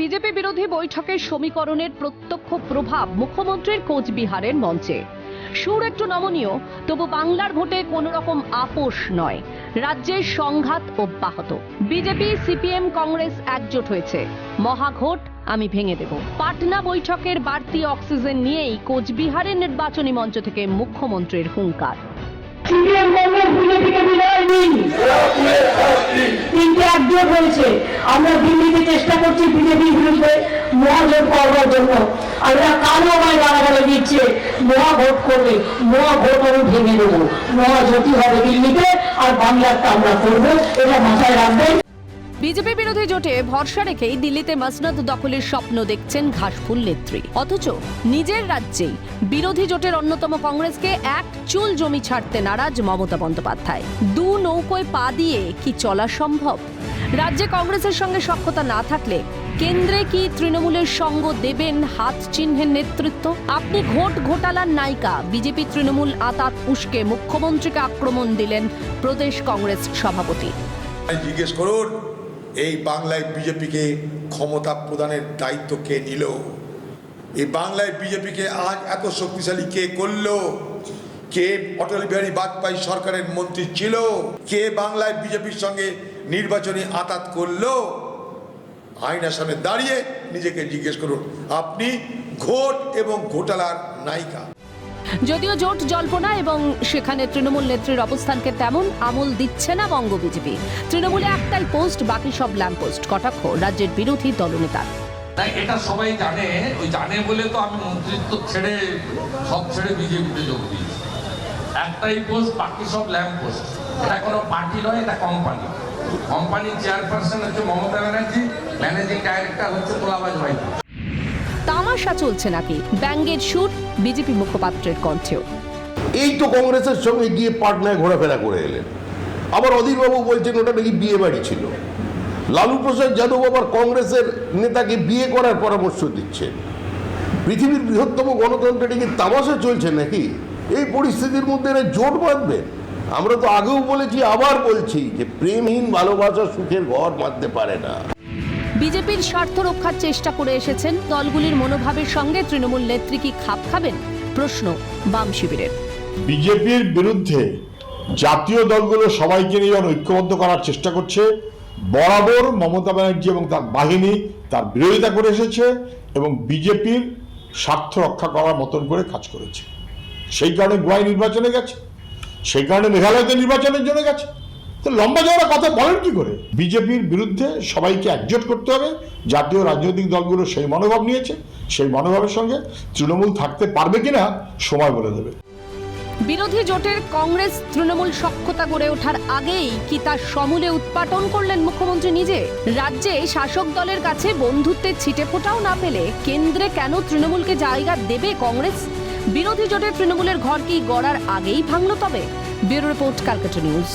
BJP বিরোধী বৈঠকের সমীকরণের প্রত্যক্ষ প্রভাব মুখ্যমন্ত্রীর কোচবিহারের মঞ্চে। সুর একটু নমনীয়, তবু বাংলার ভোটে কোনো রকম আপোষ নয়। রাজ্যের সংঘাত অব্যাহত। বিজেপি, সিপিএম, কংগ্রেস একজোট হয়েছে। মহাঘোট আমি ভেঙে দেব। পাটনা বৈঠকের বাড়তি অক্সিজেন নিয়েই কোচবিহারের নির্বাচনী মঞ্চ থেকে মুখ্যমন্ত্রীর হুঙ্কার। সিপিএম কংগ্রেস বিজেপিকে বিদায় দিন। তিনটে একজোট হয়েছে। আমরা দিল্লিতে চেষ্টা করছি বিজেপির বিরুদ্ধে মহাজোট করবার জন্য। আমরা কালো আমায় গালাগালি দিচ্ছে, মহাভোট করবে। মহাভোট আমি ভেঙে দেবো। মহাজোটই হবে দিল্লিতে, আর বাংলারটা আমরা করবো, এটা মাথায় রাখবেন। বিজেপি বিরোধী জোটে ভরসা রেখেই দিল্লিতে মসনদ দখলের স্বপ্ন দেখছেন ঘাসফুল নেত্রী। অথচ নিজের রাজ্যেই বিরোধী জোটের অন্যতম কংগ্রেসকে এক চুল জমি ছাড়তে নারাজ মমতা বন্দ্যোপাধ্যায়। দু নৌকোয় পা দিয়ে কি চলা সম্ভব? রাজ্যে কংগ্রেসের সঙ্গে সখ্যতা না থাকলে কেন্দ্রে কি তৃণমূলের সঙ্গ দেবেন হাত চিহ্নের নেতৃত্ব? আপনি ঘোটালার নায়িকা বিজেপি তৃণমূল আঁতাত উস্কে মুখ্যমন্ত্রীকে আক্রমণ দিলেন প্রদেশ কংগ্রেস সভাপতি। জিজ্ঞেস করুন, এই বাংলায় বিজেপিকে ক্ষমতা প্রদানের দায়িত্ব কে নিল? এই বাংলায় বিজেপিকে আজ এত শক্তিশালী কে করলো? কে অটল বিহারী বাজপেয়ী সরকারের মন্ত্রী ছিল? কে বাংলায় বিজেপির সঙ্গে নির্বাচনী আঁতাত করলো? আয়নার সামনে দাঁড়িয়ে নিজেকে জিজ্ঞেস করুন। আপনি ঘোট এবং ঘোটালার নায়িকা। যদিও জোট জল্পনা এবং সেখানে তৃণমূল নেত্রীর অবস্থানকে তেমন আমল দিচ্ছে না বঙ্গ বিজেপি। তৃণমূলে একটাই পোস্ট, বাকি সব ল্যাম্প পোস্ট। কটাক্ষ রাজ্যের বিরোধী দলনেতার। এটা সবাই জানে, ওই জানে বলে তো আমি মন্ত্রিত্ব ছেড়ে সব ছেড়ে বিজেপিতে যোগ দিয়েছি। একটাই পোস্ট, বাকি সব ল্যাম্প পোস্ট। এটা কোনো পার্টি নয়, এটা কোম্পানি। কোম্পানির চেয়ারপারসন হচ্ছে মমতা ব্যানার্জি, ম্যানেজিং ডাইরেক্টর হচ্ছে তোলাবাজ ভাই। তামাশা চলছে নাকি? ব্যঙ্গের সুর বিজেপি মুখপাত্রের কণ্ঠেও। এই তো কংগ্রেসের সঙ্গে গিয়ে পাটনায় ঘোরাফেরা করে এলেন। আবার অধীরবাবু বলছেন ওটা নাকি বিয়ে বাড়ি ছিল। লালু প্রসাদ যাদব আবার কংগ্রেসের নেতাকে বিয়ে করার পরামর্শ দিচ্ছেন। পৃথিবীর বৃহত্তম গণতন্ত্রে কি তামাশা চলছে নাকি? এই পরিস্থিতির মধ্যে এরা জোট বাঁধবেন? আমরা তো আগেও বলেছি, আবার বলছি যে প্রেমহীন ভালোবাসা সুখের ঘর বাঁধতে পারে না। বিজেপির স্বার্থ রক্ষার চেষ্টা করে এসেছেন। দলগুলির মনোভাবের সঙ্গে তৃণমূল নেত্রী কি খাপ খাবেন? প্রশ্ন বাম শিবিরের। বিজেপির বিরুদ্ধে জাতীয় দলগুলো সবাইকে নিয়ে ঐক্যবদ্ধ করার চেষ্টা করছে। বরাবর মমতা ব্যানার্জি এবং তার বাহিনী তার বিরোধিতা করে এসেছে এবং বিজেপির স্বার্থ রক্ষা করার মতন করে কাজ করেছে। সেই কারণে গোয়ায় নির্বাচনে গেছে, সেই কারণে মেঘালয়তে নির্বাচনের জন্য গেছে। তো লম্বা যাওয়ার কথা বলেন কি করে? বিজেপির বিরুদ্ধে সবাইকে একজোট করতে হবে। জাতীয় রাজনৈতিক দলগুলো সেই মনোভাব নিয়েছে। সেই মনোভাবের সঙ্গে তৃণমূল থাকতে পারবে কিনা সময় বলে দেবে। বিরোধী জোটের কংগ্রেস তৃণমূল সখ্যতা গড়ে ওঠার আগেই কি তার সমূলে উৎপাটন করলেন মুখ্যমন্ত্রী নিজে? রাজ্যে শাসক দলের কাছে বন্ধুত্বের ছিটে ফোঁটাও না পেলে কেন্দ্রে কেন তৃণমূলকে জায়গা দেবে কংগ্রেস? বিরোধী জোটের তৃণমূলের ঘর কি গড়ার আগেই ভাঙল তবে? Bureau report, Calcutta news.